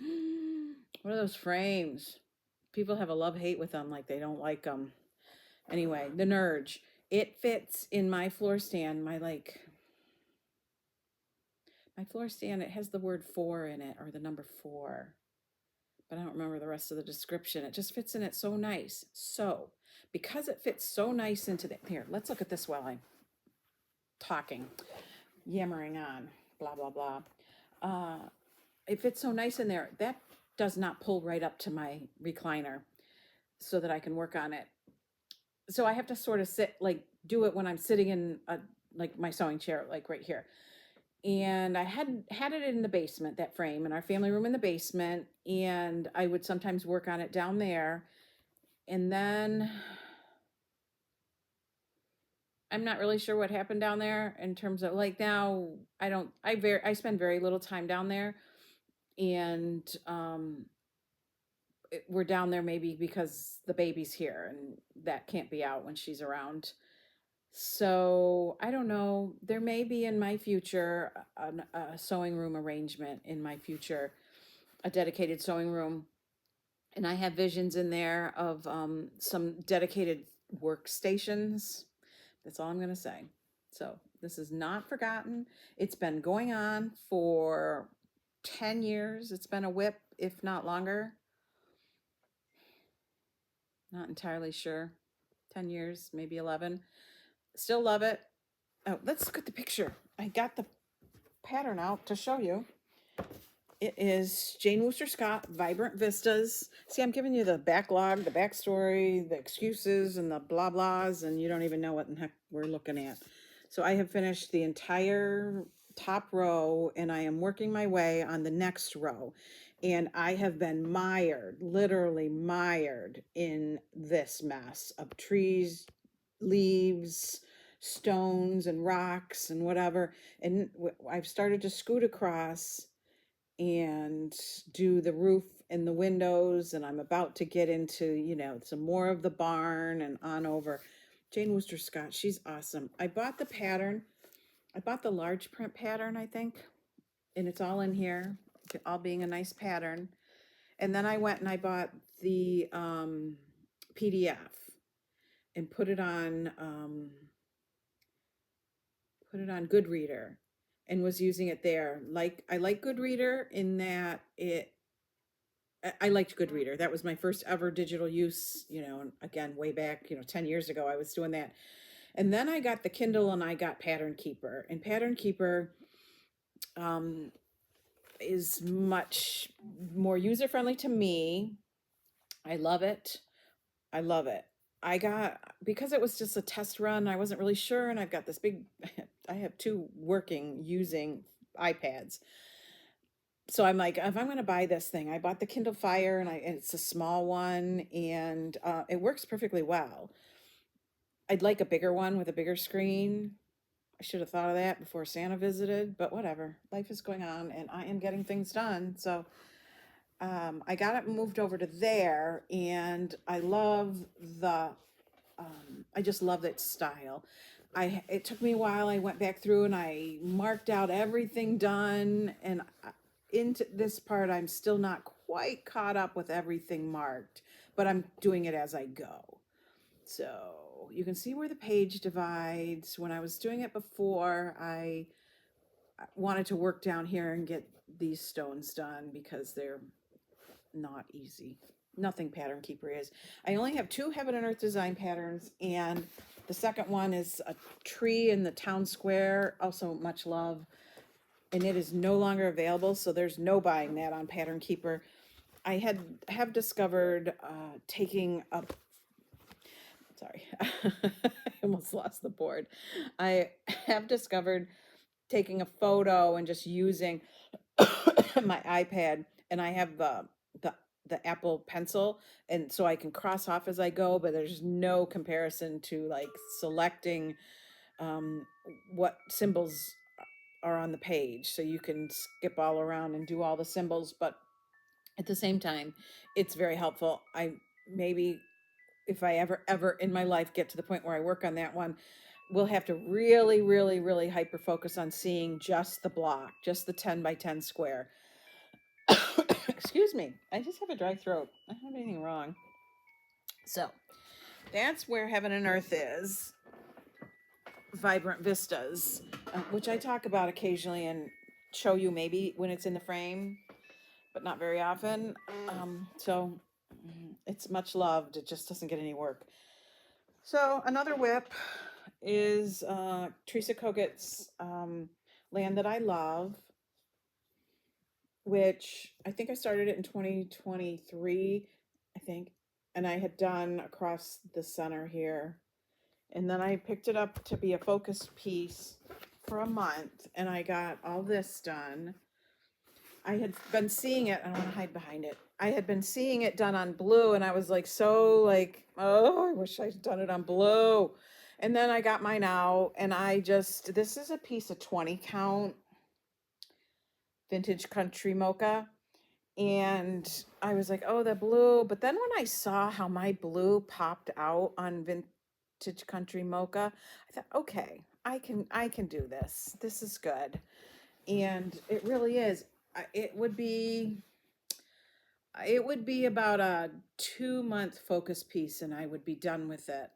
What are those frames? People have a love-hate with them, like they don't like them. Anyway, the Nerge. It fits in my floor stand, my floor stand. It has the word 4 in it, or the number 4. But I don't remember the rest of the description. It just fits in it so nice. So, because it fits so nice into the, here, let's look at this while I'm talking, yammering on, blah, blah, blah. It fits so nice in there. That does not pull right up to my recliner so that I can work on it. So I have to sort of sit, like, do it when I'm sitting in like my sewing chair, like right here. And I had it in the basement, that frame, in our family room in the basement, and I would sometimes work on it down there. And then I'm not really sure what happened down there in terms of, like, now I spend very little time down there, and we're down there maybe because the baby's here and that can't be out when she's around. So I don't know. There may be in my future a sewing room arrangement in my future, a dedicated sewing room. And I have visions in there of some dedicated workstations. That's all I'm going to say. So this is not forgotten. It's been going on for 10 years. It's been a whip, if not longer. Not entirely sure. 10 years, maybe 11. Still love it. Oh, let's look at the picture. I got the pattern out to show you. It is Jane Wooster Scott, Vibrant Vistas. See, I'm giving you the backlog, the backstory, the excuses, and the blah blahs, and you don't even know what in the heck we're looking at. So I have finished the entire top row, and I am working my way on the next row. And I have been mired, literally mired in this mess of trees, leaves, stones, and rocks, and whatever. And I've started to scoot across and do the roof and the windows, and I'm about to get into, you know, some more of the barn and on over. Jane Wooster Scott, she's awesome. I bought the pattern. I bought the large print pattern, I think, and it's all in here, all being a nice pattern. And then I went and I bought the PDF and put it on Goodreader, and was using it there. Like, I like Goodreader in that I liked Goodreader. That was my first ever digital use, and again, way back, 10 years ago, I was doing that. And then I got the Kindle and I got Pattern Keeper. And Pattern Keeper um, is much more user friendly to me. I love it. I love it. Because it was just a test run, I wasn't really sure. And I've got this big, I have two working using iPads. So I'm like, if I'm going to buy this thing, I bought the Kindle Fire and it's a small one and it works perfectly well. I'd like a bigger one with a bigger screen. I should have thought of that before Santa visited, but whatever. Life is going on and I am getting things done. So I got it moved over to there and I love I just love its style. It took me a while. I went back through and I marked out everything done and into this part, I'm still not quite caught up with everything marked, but I'm doing it as I go. So you can see where the page divides. When I was doing it before, I wanted to work down here and get these stones done because they're not easy. Nothing Pattern Keeper is. I only have 2 Heaven and Earth design patterns, and the second one is a tree in the town square, also much love, and it is no longer available, so there's no buying that on Pattern Keeper. I have discovered taking a sorry, I almost lost the board. I have discovered taking a photo and just using my iPad, and I have the the Apple Pencil, and so I can cross off as I go, but there's no comparison to like selecting um, what symbols are on the page, so you can skip all around and do all the symbols, but at the same time, it's very helpful. I maybe if I ever in my life get to the point where I work on that one, we'll have to really, really, really hyper focus on seeing just the block, just the 10 by 10 square. Excuse me, I just have a dry throat. I don't have anything wrong. So that's where Heaven and Earth is. Vibrant Vistas, which I talk about occasionally and show you maybe when it's in the frame, but not very often. So it's much loved. It just doesn't get any work. So another whip is Teresa Koget's Land That I Love, which I think I started it in 2023, I think, and I had done across the center here. And then I picked it up to be a focus piece for a month, and I got all this done. I had been seeing it, I don't want to hide behind it. I had been seeing it done on blue, and I was like, oh, I wish I'd done it on blue. And then I got mine out, and this is a piece of 20 count vintage country mocha. And I was like, oh, the blue. But then when I saw how my blue popped out on vintage country mocha, I thought, okay, I can do this. This is good. And it really is. It would be about a 2-month focus piece and I would be done with it.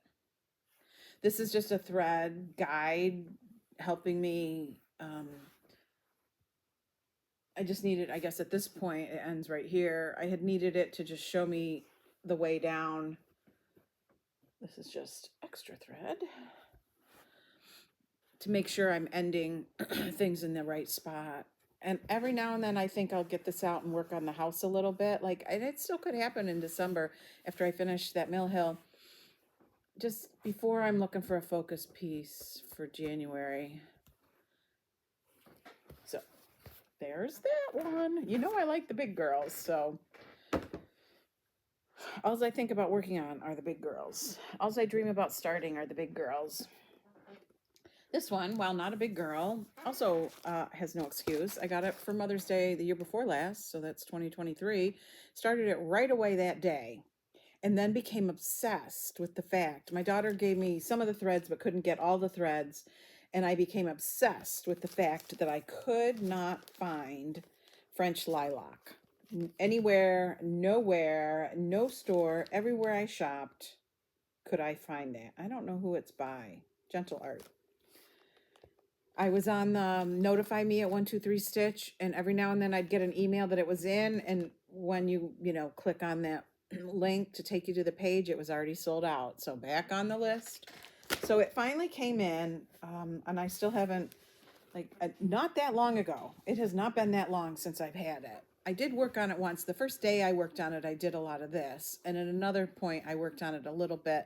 This is just a thread guide helping me. I just needed, I guess at this point, it ends right here. I had needed it to just show me the way down. This is just extra thread to make sure I'm ending things in the right spot. And every now and then I think I'll get this out and work on the house a little bit. And it still could happen in December after I finish that Mill Hill. Just before I'm looking for a focus piece for January. So there's that one. I like the big girls, so all I think about working on are the big girls. All I dream about starting are the big girls. This one, while not a big girl, also has no excuse. I got it for Mother's Day the year before last, so that's 2023. Started it right away that day, and then became obsessed with the fact. My daughter gave me some of the threads, but couldn't get all the threads, and I became obsessed with the fact that I could not find French lilac. Anywhere, nowhere, no store, everywhere I shopped, could I find that. I don't know who it's by. Gentle Art. I was on the notify me at 123 Stitch, and every now and then I'd get an email that it was in, and when you know, click on that link to take you to the page, it was already sold out. So back on the list. So it finally came in, and I still haven't, like, not that long ago. It has not been that long since I've had it. I did work on it once. The first day I worked on it, I did a lot of this. And at another point, I worked on it a little bit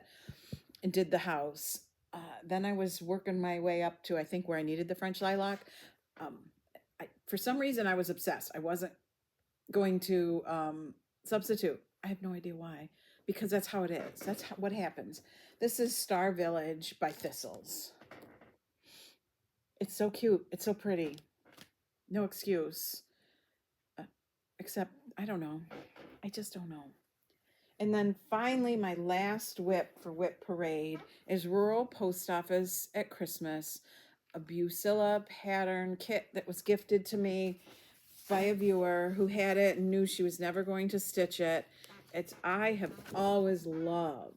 and did the house. Then I was working my way up to, I think, where I needed the French lilac. Um, for some reason, I was obsessed. I wasn't going to substitute. I have no idea why, because that's how it is. That's what happens. This is Star Village by Thistles. It's so cute. It's so pretty. No excuse. Except, I don't know. I just don't know. And then finally, my last whip for Whip Parade is Rural Post Office at Christmas, a Bucilla pattern kit that was gifted to me by a viewer who had it and knew she was never going to stitch it. I have always loved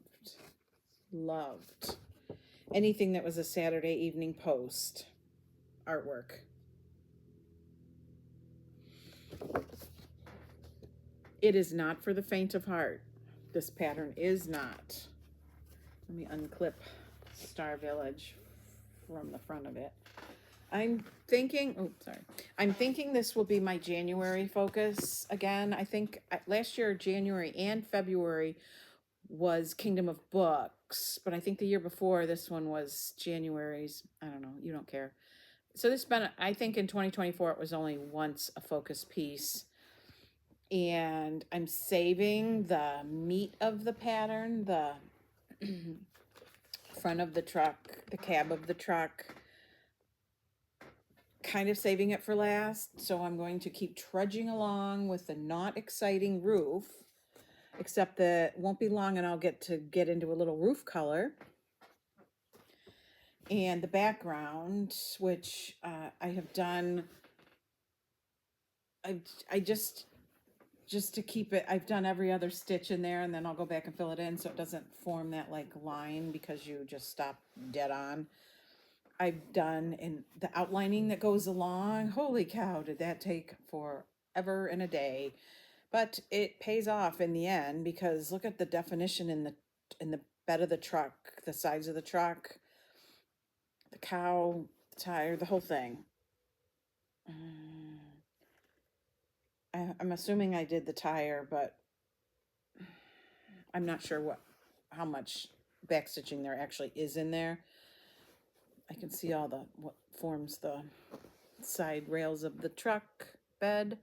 anything that was a Saturday evening post artwork. It is not for the faint of heart. This pattern is not. Let me unclip Star Village from the front of it. I'm thinking this will be my January focus again. I think last year, January and February was Kingdom of Books, but I think the year before this one was January's. I don't know. You don't care. So I think in 2024, it was only once a focus piece. And I'm saving the meat of the pattern, the front of the truck, the cab of the truck, kind of saving it for last. So I'm going to keep trudging along with the not exciting roof, except that it won't be long and I'll get into a little roof color. And the background, which I have done, I just to keep it, I've done every other stitch in there, and then I'll go back and fill it in so it doesn't form that like line because you just stop dead on. I've done in the outlining that goes along. Holy cow, did that take forever and a day. But it pays off in the end, because look at the definition in the bed of the truck, the sides of the truck, the cow, the tire, the whole thing. I'm assuming I did the tire, but I'm not sure how much backstitching there actually is in there. I can see all what forms the side rails of the truck bed.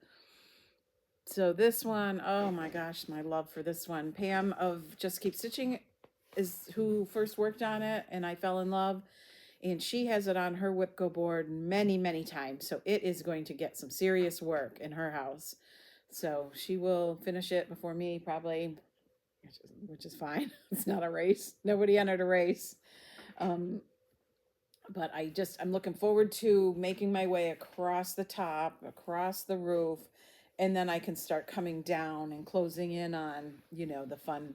So this one, oh my gosh, my love for this one. Pam of Just Keep Stitching is who first worked on it, and I fell in love. And she has it on her Whip Go board many, many times. So it is going to get some serious work in her house. So she will finish it before me, probably, which is fine. It's not a race. Nobody entered a race. But I'm looking forward to making my way across the top, across the roof, and then I can start coming down and closing in on, the fun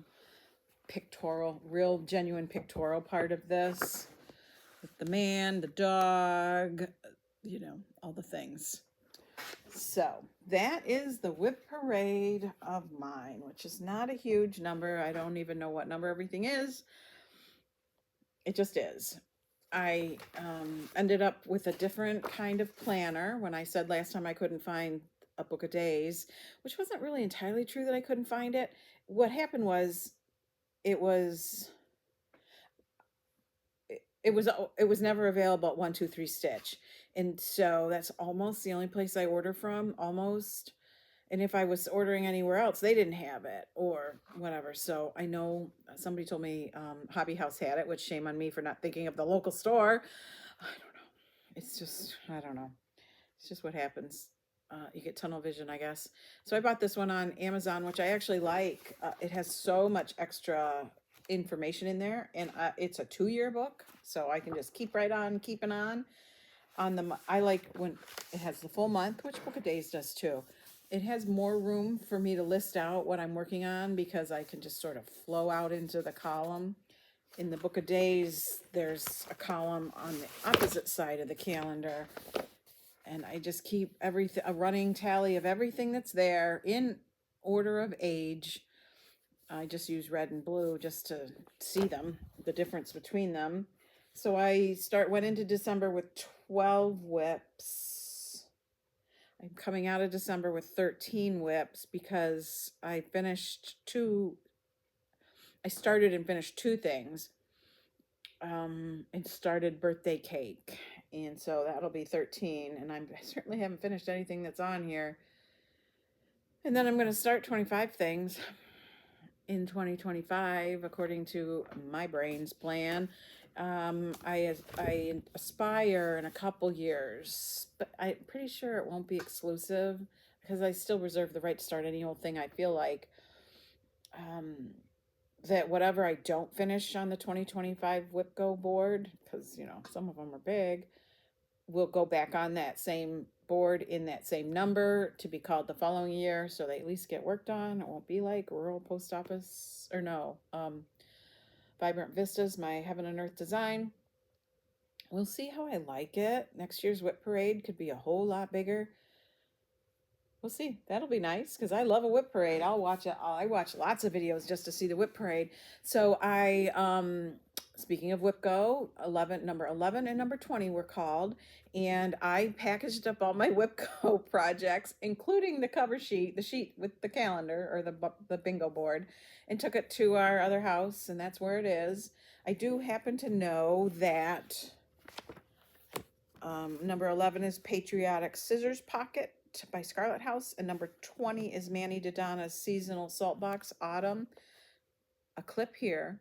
pictorial, real genuine pictorial part of this. With the man, the dog, all the things. So that is the Whip Parade of mine, which is not a huge number. I don't even know what number everything is. It just is. I ended up with a different kind of planner when I said last time I couldn't find a book of days, which wasn't really entirely true that I couldn't find it. What happened was it was never available at 1-2-3 Stitch. And so that's almost the only place I order from, almost. And if I was ordering anywhere else, they didn't have it or whatever. So I know somebody told me Hobby House had it, which shame on me for not thinking of the local store. I don't know. It's just, I don't know. It's just what happens. You get tunnel vision, I guess. So I bought this one on Amazon, which I actually like. It has so much extra information in there, and it's a 2-year book, so I can just keep right on keeping on I like when it has the full month, which Book of Days does too. It has more room for me to list out what I'm working on because I can just sort of flow out into the column. In the Book of Days, there's a column on the opposite side of the calendar, and I just keep a running tally of everything that's there in order of age. I just use red and blue just to see them, the difference between them. So I went into December with 12 whips. I'm coming out of December with 13 whips because I started and finished two things. And started birthday cake. And so that'll be 13. And I certainly haven't finished anything that's on here. And then I'm going to start 25 things in 2025, according to my brain's plan. I aspire in a couple years, but I'm pretty sure it won't be exclusive because I still reserve the right to start any old thing I feel like. That whatever I don't finish on the 2025 Whip Go board, because some of them are big, will go back on that same board in that same number to be called the following year, so they at least get worked on. It won't be like rural post office, or no, Vibrant Vistas, my Heaven and Earth design. We'll see how I like it. Next year's Whip Parade could be a whole lot bigger. We'll see. That'll be nice because I love a whip parade. I'll watch it. I watch lots of videos just to see the whip parade. So speaking of Whip Go, number 11 and number 20 were called, and I packaged up all my Whip Go projects, including the cover sheet, the sheet with the calendar or the bingo board, and took it to our other house, and that's where it is. I do happen to know that number 11 is Patriotic Scissors Pocket by Scarlet House, and number 20 is Manny Dodonna's Seasonal Salt Box Autumn. A clip here.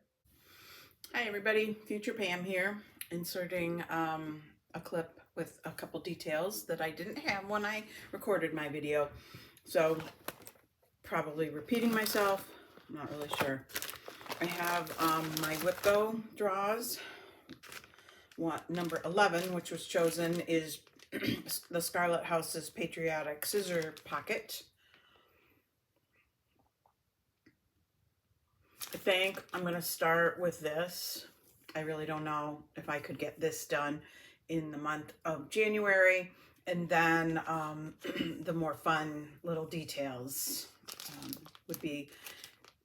Hi everybody, Future Pam here, inserting a clip with a couple details that I didn't have when I recorded my video. So probably repeating myself, I'm not really sure. I have my Whip Go draws. Number 11, which was chosen, is the Scarlet House's Patriotic Scissor Pocket. I think I'm going to start with this. I really don't know if I could get this done in the month of January, and then the more fun little details would be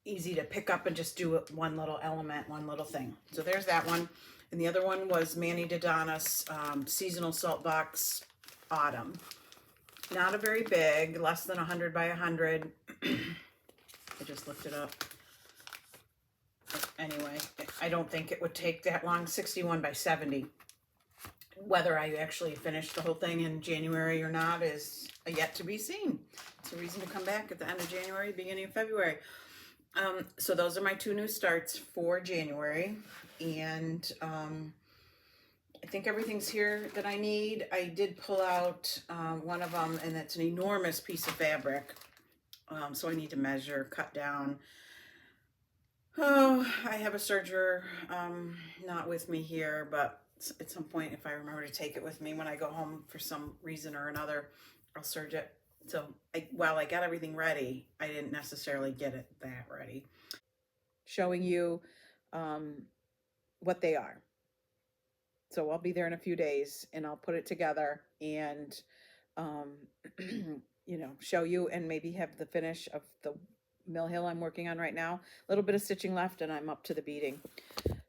easy to pick up and just do one little element, one little thing. So there's that one. And the other one was Manny Dodonna's Seasonal Salt Box Autumn. Not a very big, less than 100 by 100. I just looked it up. Anyway, I don't think it would take that long, 61 by 70. Whether I actually finish the whole thing in January or not is yet to be seen. It's a reason to come back at the end of January, beginning of February. So those are my two new starts for January. And I think everything's here that I need. I did pull out one of them, and it's an enormous piece of fabric. So I need to measure, cut down. Oh, I have a serger not with me here, but at some point, if I remember to take it with me when I go home for some reason or another, I'll serge it. So while I got everything ready, I didn't necessarily get it that ready. Showing you what they are. So I'll be there in a few days, and I'll put it together and, show you, and maybe have the finish of the Mill Hill I'm working on right now. A little bit of stitching left, and I'm up to the beading.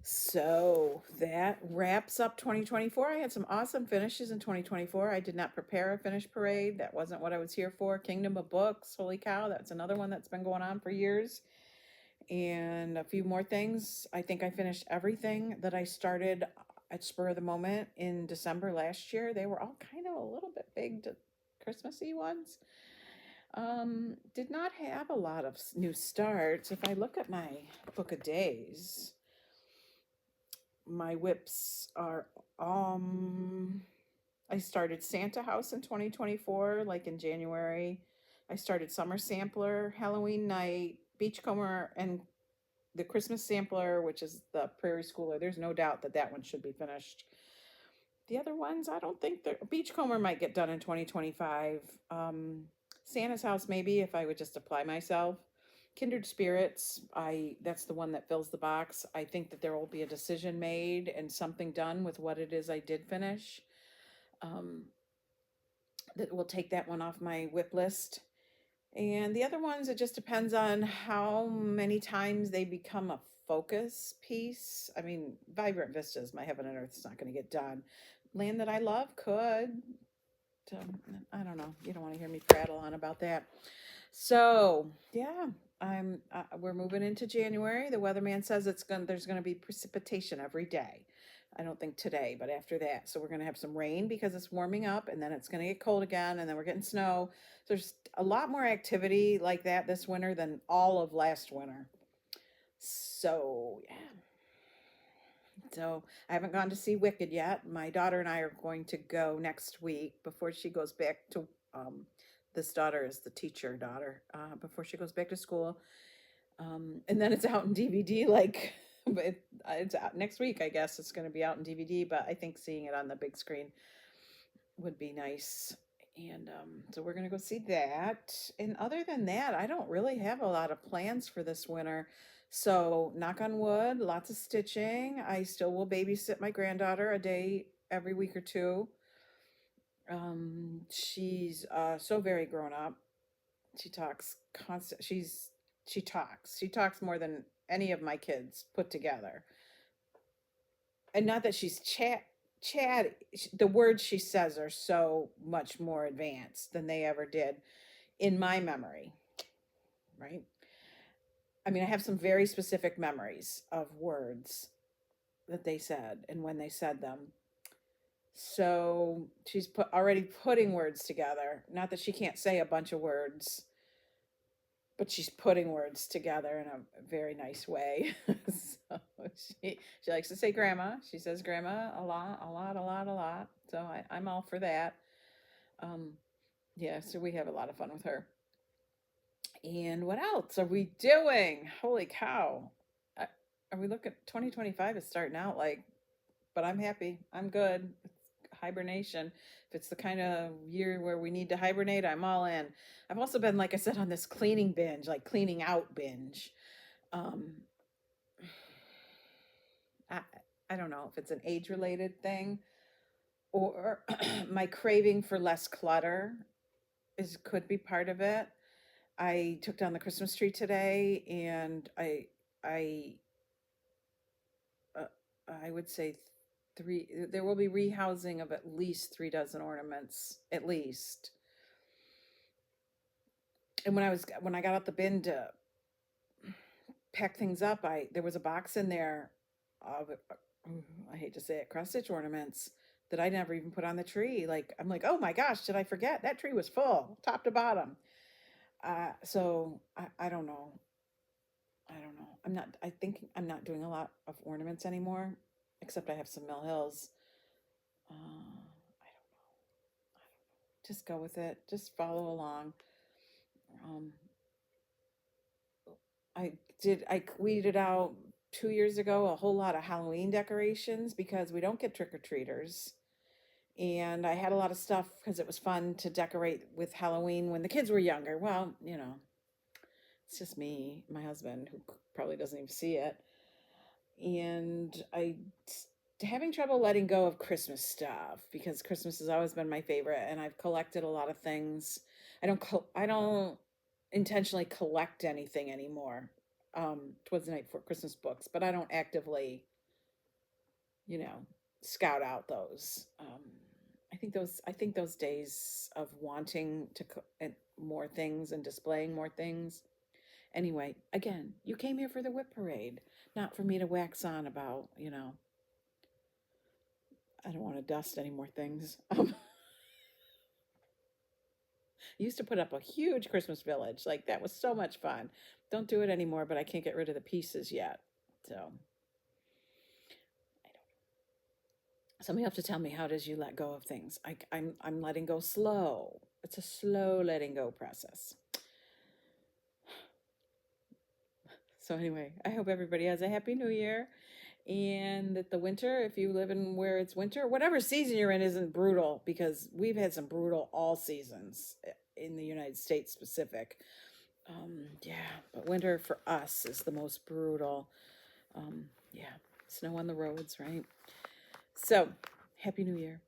So that wraps up 2024. I had some awesome finishes in 2024. I did not prepare a finish parade. That wasn't what I was here for. Kingdom of Books, holy cow, that's another one that's been going on for years. And a few more things. I think I finished everything that I started at spur of the moment in December last year. They were all kind of a little bit big to Christmassy ones. Did not have a lot of new starts. If I look at my book of days, my whips are, I started Santa House in 2024, like in January. I started Summer Sampler, Halloween Night, Beachcomber, and the Christmas Sampler, which is the Prairie Schooler. There's no doubt that that one should be finished. The other ones, I don't think Beachcomber might get done in 2025. Santa's House, maybe, if I would just apply myself. Kindred Spirits, that's the one that fills the box. I think that there will be a decision made and something done with what it is I did finish. That will take that one off my whip list. And the other ones, it just depends on how many times they become a focus piece. I mean, Vibrant Vistas, my heaven and earth is not going to get done. Land That I Love could. So, I don't know. You don't want to hear me prattle on about that. So, yeah, we're moving into January. The weatherman says there's going to be precipitation every day. I don't think today, but after that. So we're going to have some rain because it's warming up, and then it's going to get cold again, and then we're getting snow. So there's a lot more activity like that this winter than all of last winter. So, yeah. So I haven't gone to see Wicked yet. My daughter and I are going to go next week before she goes back to, this daughter is the teacher daughter, before she goes back to school. And then it's out in DVD, like, but it's out next week, I guess. It's going to be out in DVD, but I think seeing it on the big screen would be nice. And so we're going to go see that. And other than that, I don't really have a lot of plans for this winter. So, knock on wood, lots of stitching. I still will babysit my granddaughter a day every week or two. She's so very grown up. She talks constant. She talks. She talks more than any of my kids put together. And not that she's chat. The words she says are so much more advanced than they ever did in my memory. Right? I mean, I have some very specific memories of words that they said and when they said them. So she's already putting words together. Not that she can't say a bunch of words, but she's putting words together in a very nice way. So she likes to say grandma. She says grandma a lot, a lot, a lot, a lot. So I'm all for that. Um, yeah, so we have a lot of fun with her. And what else are we doing? Holy cow. Are we looking 2025 is starting out like, but I'm happy. I'm good. It's hibernation. If it's the kind of year where we need to hibernate, I'm all in. I've also been, like I said, on this cleaning binge, like cleaning out binge. Um, I, I don't know if it's an age related thing or my craving for less clutter could be part of it. I took down the Christmas tree today, and I uh, I would say three. There will be rehousing of at least 3 dozen ornaments, at least. And when I got out the bin to pack things up, there was a box in there of, I hate to say it, cross stitch ornaments that I never even put on the tree. Like, I'm like, oh my gosh, did I forget? That tree was full, top to bottom. So I don't know. I don't know. I think I'm not doing a lot of ornaments anymore, except I have some Mill Hills. I don't know. I don't know. Just go with it. Just follow along. Um, I weeded out 2 years ago a whole lot of Halloween decorations because we don't get trick-or-treaters. And I had a lot of stuff because it was fun to decorate with Halloween when the kids were younger. Well, it's just me, my husband, who probably doesn't even see it. And having trouble letting go of Christmas stuff because Christmas has always been my favorite, and I've collected a lot of things. I don't intentionally collect anything anymore. Towards the night for Christmas books, but I don't actively, you know, scout out those. I think those days of wanting to more things and displaying more things. Anyway, again, you came here for the whip parade, not for me to wax on about, I don't want to dust any more things. Used to put up a huge Christmas village. Like, that was so much fun. Don't do it anymore, but I can't get rid of the pieces yet. So, I don't know. Somebody have to tell me, how does you let go of things? I'm letting go slow. It's a slow letting go process. So anyway, I hope everybody has a happy new year, and that the winter, if you live in where it's winter, whatever season you're in, isn't brutal, because we've had some brutal all seasons in the United States specific. Yeah, but winter for us is the most brutal. Yeah, snow on the roads, right? So, happy new year.